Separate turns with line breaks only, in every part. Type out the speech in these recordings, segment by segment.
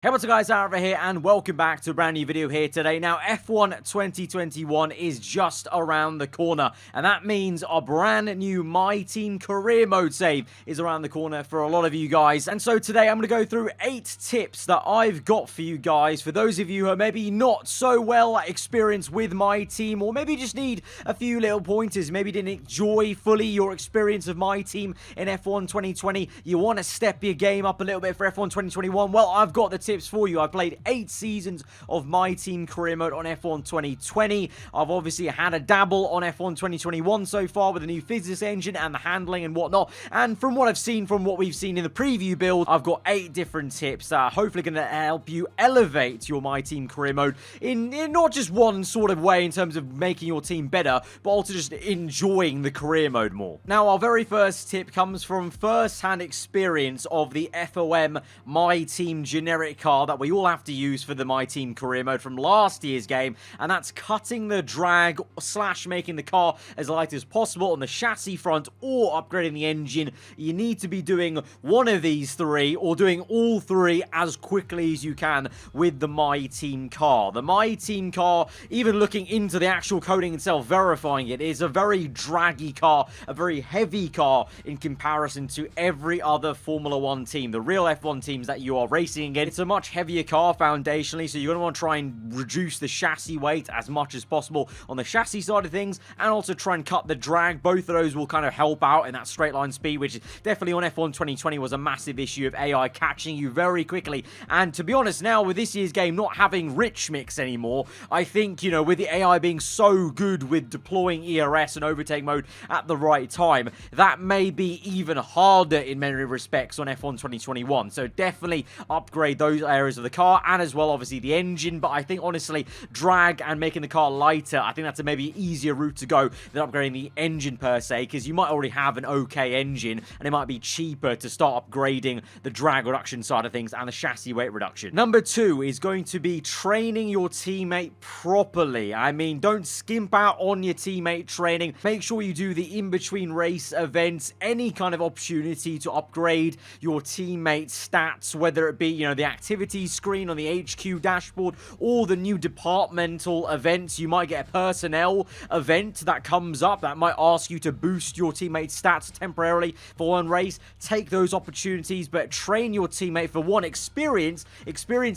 Hey, what's up guys, aarava here, and welcome back to a brand new video here today. Now, F1 2021 is just around the corner, and that means our brand new My Team career mode save is around the corner for a lot of you guys. And so today I'm going to go through 8 tips that I've got for you guys, for those of you who are maybe not so well experienced with My Team, or maybe just need a few little pointers, maybe didn't enjoy fully your experience of My Team in F1 2020, you want to step your game up a little bit for F1 2021, well, I've got the tips for you. I played 8 seasons of My Team career mode on F1 2020. I've obviously had a dabble on F1 2021 so far with the new physics engine and the handling and whatnot. And from what I've seen, from what we've seen in the preview build, I've got 8 different tips that are hopefully going to help you elevate your My Team career mode in not just one sort of way in terms of making your team better, but also just enjoying the career mode more. Now, our very first tip comes from first-hand experience of the FOM My Team generic car that we all have to use for the My Team career mode from last year's game, and that's cutting the drag / making the car as light as possible on the chassis front or upgrading the engine. You need to be doing one of these 3 or doing all 3 as quickly as you can with the My Team car. The My Team car, even looking into the actual coding itself, verifying it, is a very draggy car, a very heavy car in comparison to every other Formula 1 team, the real F1 teams that you are racing against. It's a much heavier car foundationally, so you're going to want to try and reduce the chassis weight as much as possible on the chassis side of things, and also try and cut the drag. Both of those will kind of help out in that straight line speed, which definitely on F1 2020 was a massive issue of AI catching you very quickly. And to be honest, now with this year's game not having rich mix anymore, I think, you know, with the AI being so good with deploying ERS and overtake mode at the right time, that may be even harder in many respects on F1 2021. So definitely upgrade those areas of the car, and as well obviously the engine. But I think honestly, drag and making the car lighter, I think that's a maybe easier route to go than upgrading the engine per se, because you might already have an okay engine and it might be cheaper to start upgrading the drag reduction side of things and the chassis weight reduction. Number 2 is going to be training your teammate properly. I mean, don't skimp out on your teammate training. Make sure you do the in-between race events, any kind of opportunity to upgrade your teammate stats, whether it be, you know, the activities screen on the HQ dashboard or the new departmental events. You might get a personnel event that comes up that might ask you to boost your teammate stats temporarily for one race. Take those opportunities, but train your teammate for one. Experience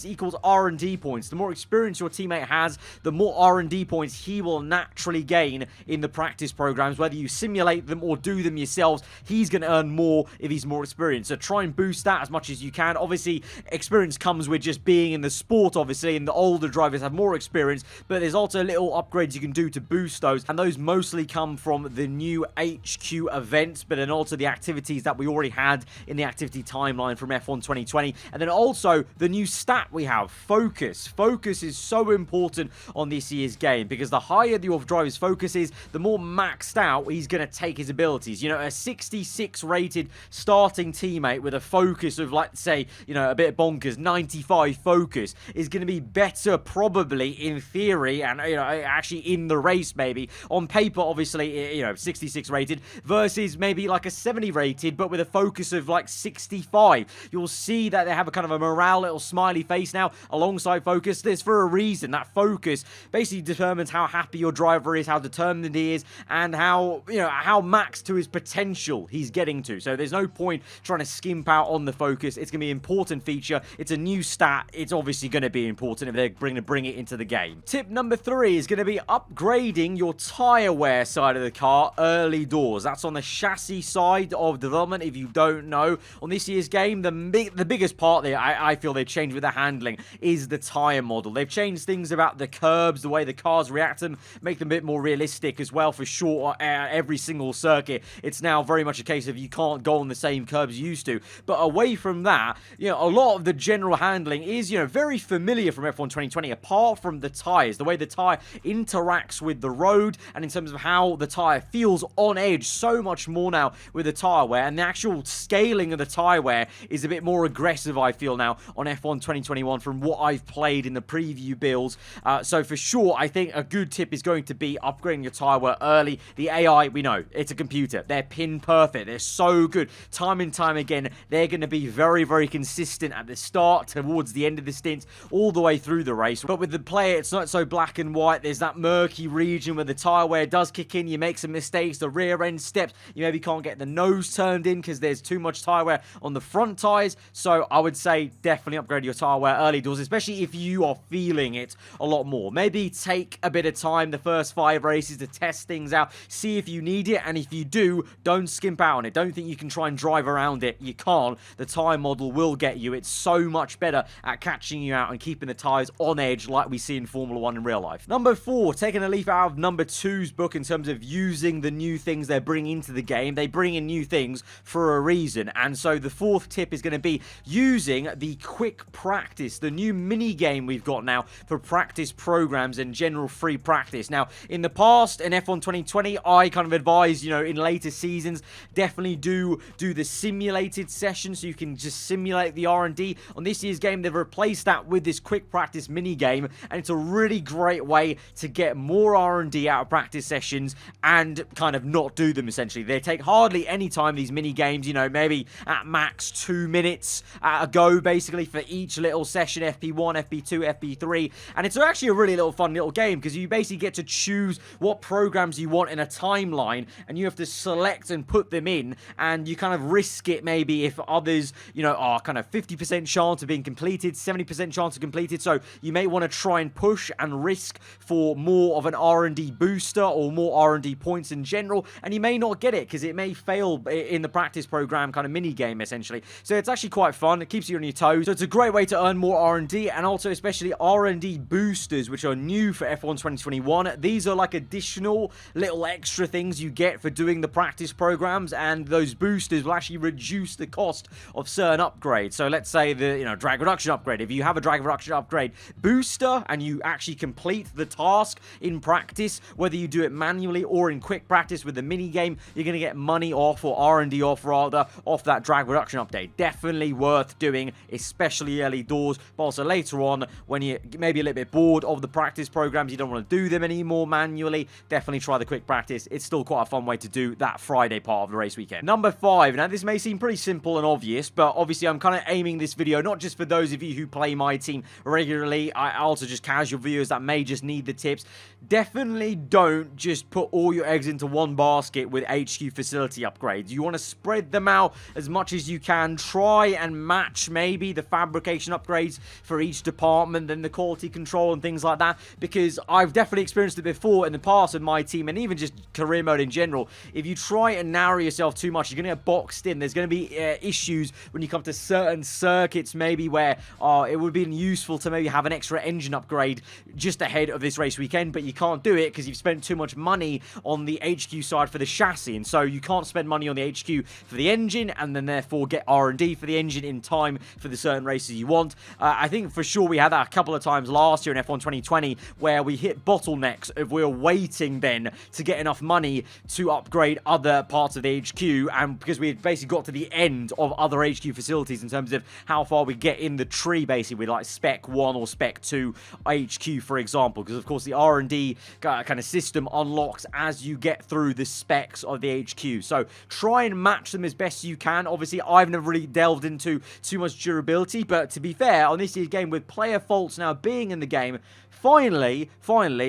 equals R&D points. The more experience your teammate has, the more R&D points he will naturally gain in the practice programs. Whether you simulate them or do them yourselves, he's going to earn more if he's more experienced. So try and boost that as much as you can. Obviously, experience comes with just being in the sport, obviously, and the older drivers have more experience, but there's also little upgrades you can do to boost those, and those mostly come from the new HQ events, but then also the activities that we already had in the activity timeline from F1 2020, and then also the new stat we have, focus. Focus is so important on this year's game, because the higher your driver's focus is, the more maxed out he's going to take his abilities. You know, a 66 rated starting teammate with a focus of, like, say, you know, a bit bonkers, 95 focus, is going to be better probably in theory, and, you know, actually in the race maybe. On paper, obviously, you know, 66 rated versus maybe like a 70 rated, but with a focus of like 65. You'll see that they have a kind of a morale little smiley face now alongside focus. This for a reason. That focus basically determines how happy your driver is, how determined he is, and how, you know, how max to his potential he's getting to. So there's no point trying to skimp out on the focus. It's going to be an important feature. It's a new stat. It's obviously going to be important if they're going to bring it into the game. Tip number 3 is going to be upgrading your tire wear side of the car early doors. That's on the chassis side of development. If you don't know, on this year's game, the biggest part there, I feel they've changed with the handling, is the tire model. They've changed things about the curbs, the way the cars react to them, make them a bit more realistic as well for sure. Every single circuit, it's now very much a case of you can't go on the same curbs you used to. But away from that, you know, a lot of the general handling is, you know, very familiar from F1 2020, apart from the tires, the way the tire interacts with the road, and in terms of how the tire feels on edge, so much more now with the tire wear, and the actual scaling of the tire wear is a bit more aggressive, I feel, now on F1 2021 from what I've played in the preview builds. So for sure, I think a good tip is going to be upgrading your tire wear early. The AI, we know, it's a computer. They're pin perfect. They're so good. Time and time again, they're going to be very, very consistent at the start start, towards the end of the stint, all the way through the race. But with the player, it's not so black and white. There's that murky region where the tyre wear does kick in. You make some mistakes, the rear end steps. You maybe can't get the nose turned in because there's too much tyre wear on the front tyres. So I would say definitely upgrade your tyre wear early doors, especially if you are feeling it a lot more. Maybe take a bit of time the first 5 races to test things out, see if you need it, and if you do, don't skimp out on it. Don't think you can try and drive around it. You can't. The tyre model will get you. It's so much better at catching you out and keeping the tyres on edge like we see in Formula 1 in real life. Number 4, taking a leaf out of number 2's book in terms of using the new things they're bringing into the game. They bring in new things for a reason, and so the 4th tip is going to be using the quick practice, the new mini game we've got now for practice programs and general free practice. Now, in the past, in F1 2020, I kind of advise, in later seasons, definitely do the simulated session so you can just simulate the R&D. On this year's game, they've replaced that with this quick practice mini game, and it's a really great way to get more R&D out of practice sessions and kind of not do them, essentially. They take hardly any time, these mini games, maybe at max 2 minutes at a go, basically, for each little session, FP1, FP2, FP3, and it's actually a really fun little game because you basically get to choose what programs you want in a timeline, and you have to select and put them in, and you kind of risk it maybe if others, are kind of 50% chance of being completed, 70% chance of completed, so you may want to try and push and risk for more of an R&D booster or more R&D points in general, and you may not get it because it may fail in the practice program kind of mini game, essentially. So it's actually quite fun. It keeps you on your toes. So it's a great way to earn more R&D, and also especially R&D boosters, which are new for F1 2021. These are like additional little extra things you get for doing the practice programs, and those boosters will actually reduce the cost of certain upgrades. So let's say the drag reduction upgrade. If you have a drag reduction upgrade booster and you actually complete the task in practice, whether you do it manually or in quick practice with the mini game, you're going to get money off, or R&D off rather, off that drag reduction update. Definitely worth doing, especially early doors, but also later on when you're maybe a little bit bored of the practice programs, you don't want to do them anymore manually, definitely try the quick practice. It's still quite a fun way to do that Friday part of the race weekend. Number 5, now this may seem pretty simple and obvious, but obviously I'm kind of aiming this video not just for those of you who play my team regularly, I also just casual viewers that may just need the tips. Definitely don't just put all your eggs into one basket with HQ facility upgrades. You want to spread them out as much as you can. Try and match maybe the fabrication upgrades for each department and the quality control and things like that, because I've definitely experienced it before in the past with my team and even just career mode in general. If you try and narrow yourself too much, you're going to get boxed in. There's going to be issues when you come to certain circuits maybe where it would be useful to maybe have an extra engine upgrade just ahead of this race weekend, but you can't do it because you've spent too much money on the HQ side for the chassis, and so you can't spend money on the HQ for the engine and then therefore get R&D for the engine in time for the certain races you want. I think for sure we had that a couple of times last year in F1 2020 where we hit bottlenecks if we were waiting then to get enough money to upgrade other parts of the HQ, and because we had basically got to the end of other HQ facilities in terms of how far we get in the tree, basically with like spec 1 or spec 2 HQ, for example, because of course the R&D kind of system unlocks as you get through the specs of the HQ. So try and match them as best you can. Obviously, I've never really delved into too much durability, but to be fair, on this year's game, with player faults now being in the game, finally,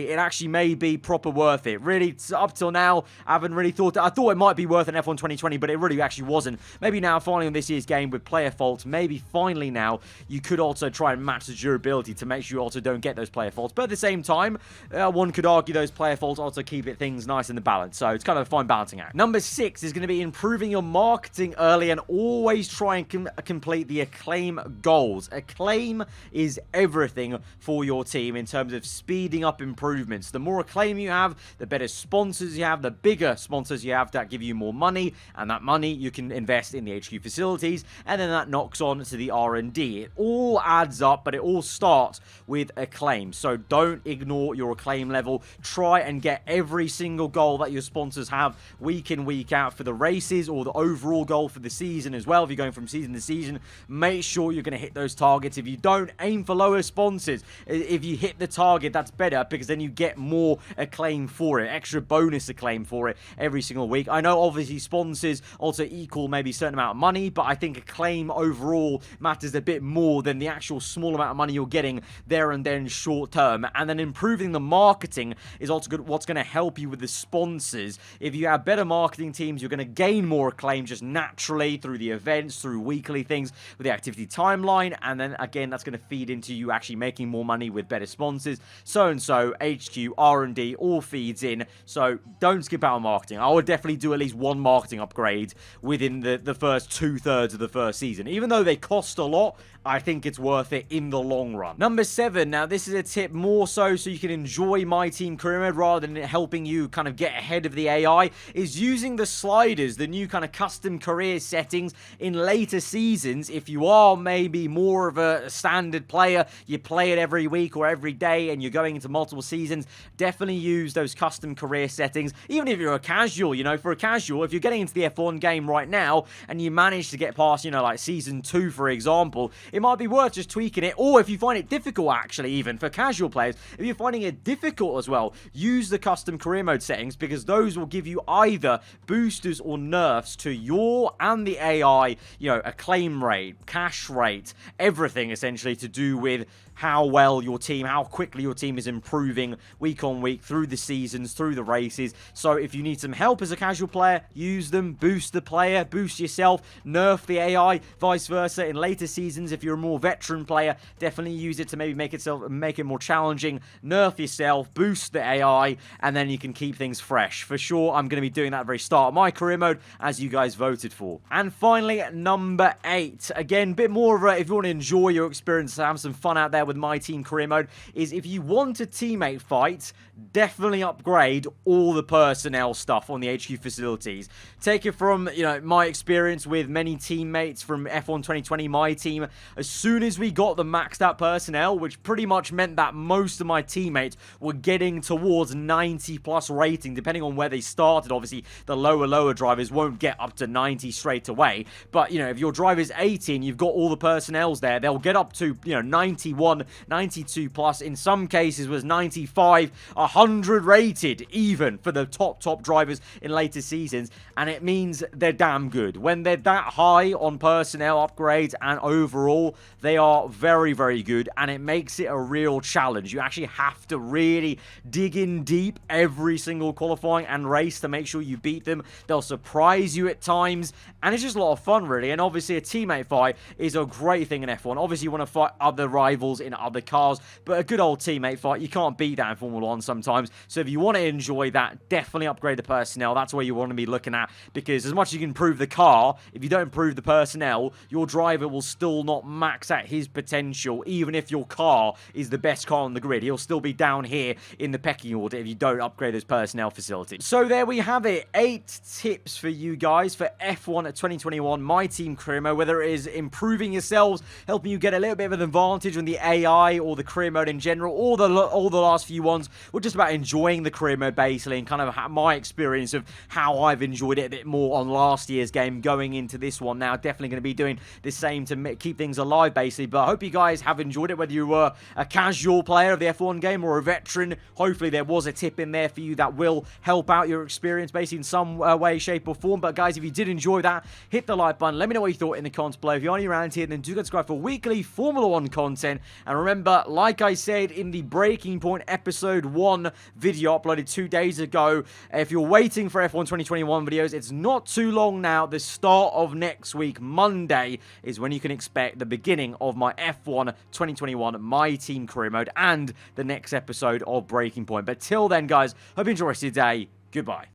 it actually may be proper worth it. Really, up till now, I haven't really thought that. I thought it might be worth an F1 2020, but it really actually wasn't. Maybe now, finally, on this year's game with player faults, maybe finally now, you could also try and match the durability to make sure you also don't get those player faults. But at the same time, one could argue those player faults also keep things nice in the balance. So it's kind of a fine balancing act. Number 6 is going to be improving your marketing early and always try and complete the Acclaim goals. Acclaim is everything for your team in terms of speeding up improvements. The more Acclaim you have, the better sponsors you have, the bigger sponsors you have that give you more money, and that money you can invest in the HQ facilities, and then that knocks on to the R&D. It all adds up, but it all starts with Acclaim. So don't ignore your Acclaim level. Try and get every single goal that your sponsors have week in, week out for the races, or the overall goal for the season as well. If you're going from season to season, make sure you're going to hit those targets. If you don't, aim for lower sponsors. If you hit the target, that's better, because then you get more Acclaim for it, extra bonus Acclaim for it every single week. I know obviously sponsors also equal maybe a certain amount of money, but I think Acclaim overall matters matters a bit more than the actual small amount of money you're getting there and then short term. And then improving the marketing is also good, what's going to help you with the sponsors. If you have better marketing teams, you're going to gain more acclaim just naturally through the events, through weekly things with the activity timeline, and then again that's going to feed into you actually making more money with better sponsors. So HQ, R&D all feeds in, so don't skip out on marketing. I would definitely do at least one marketing upgrade within the first 2/3 of the first season. Even though they cost a lot, I think it's worth it in the long run. Number 7, now this is a tip more so you can enjoy My Team Career Mode rather than it helping you kind of get ahead of the AI, is using the sliders, the new kind of custom career settings in later seasons. If you are maybe more of a standard player, you play it every week or every day and you're going into multiple seasons, definitely use those custom career settings. Even if you're a casual, you know, for a casual, if you're getting into the F1 game right now and you manage to get past, you know, like season 2, for example, it might be worth just tweaking it. Or if you find it difficult, actually, even for casual players, if you're finding it difficult as well, use the custom career mode settings, because those will give you either boosters or nerfs to your and the AI, you know, acclaim rate, cash rate, everything essentially to do with how well your team, how quickly your team is improving week on week through the seasons, through the races. So if you need some help as a casual player, use them, boost the player, boost yourself, nerf the AI, vice versa. In later seasons, if you're a more veteran player, definitely use it to maybe make it more challenging, nerf yourself, boost the AI, and then you can keep things fresh. For sure, I'm going to be doing that at the very start of my career mode, as you guys voted for. And finally, number 8. Again, a bit more of a, if you want to enjoy your experience, have some fun out there with My Team Career Mode, is if you want a teammate fight, definitely upgrade all the personnel stuff on the HQ facilities. Take it from, you know, my experience with many teammates from F1 2020, my team. As soon as we got the maxed out personnel, which pretty much meant that most of my teammates were getting towards 90 plus rating, depending on where they started. Obviously, the lower drivers won't get up to 90 straight away. But, you know, if your driver's 80 and you've got all the personnels there, they'll get up to, you know, 91, 92 plus. In some cases was 95, 100 rated even for the top drivers in later seasons, and it means they're damn good. When they're that high on personnel upgrades and overall, they are very, very good, and it makes it a real challenge. You actually have to really dig in deep every single qualifying and race to make sure you beat them. They'll surprise you at times, and it's just a lot of fun, really. And obviously, a teammate fight is a great thing in F1. Obviously, you want to fight other rivals in other cars, but a good old teammate fight, you can't beat that in Formula 1 sometimes. So if you want to enjoy that, definitely upgrade the personnel. That's where you want to be looking at, because as much as you can improve the car, if you don't improve the personnel, your driver will still not max at his potential. Even if your car is the best car on the grid, he'll still be down here in the pecking order if you don't upgrade those personnel facilities. So there we have it, 8 tips for you guys for F1 2021 My Team Career Mode, whether it is improving yourselves, helping you get a little bit of an advantage on the AI or the career mode in general, or the last few ones were just about enjoying the career mode basically, and kind of my experience of how I've enjoyed it a bit more on last year's game going into this one. Now definitely going to be doing the same to keep things alive basically, but I hope you guys have enjoyed it, whether you were a casual player of the F1 game or a veteran. Hopefully there was a tip in there for you that will help out your experience basically in some way, shape or form. But guys, if you did enjoy that, hit the like button, let me know what you thought in the comments below. If you're only around here, then do subscribe for weekly Formula 1 content, and remember, like I said in the Breaking Point episode 1 video uploaded 2 days ago, if you're waiting for F1 2021 videos, it's not too long now. The start of next week, Monday, is when you can expect the beginning of my F1 2021 My Team Career Mode and the next episode of Breaking Point. But till then, guys, hope you enjoy the rest of your day. Goodbye.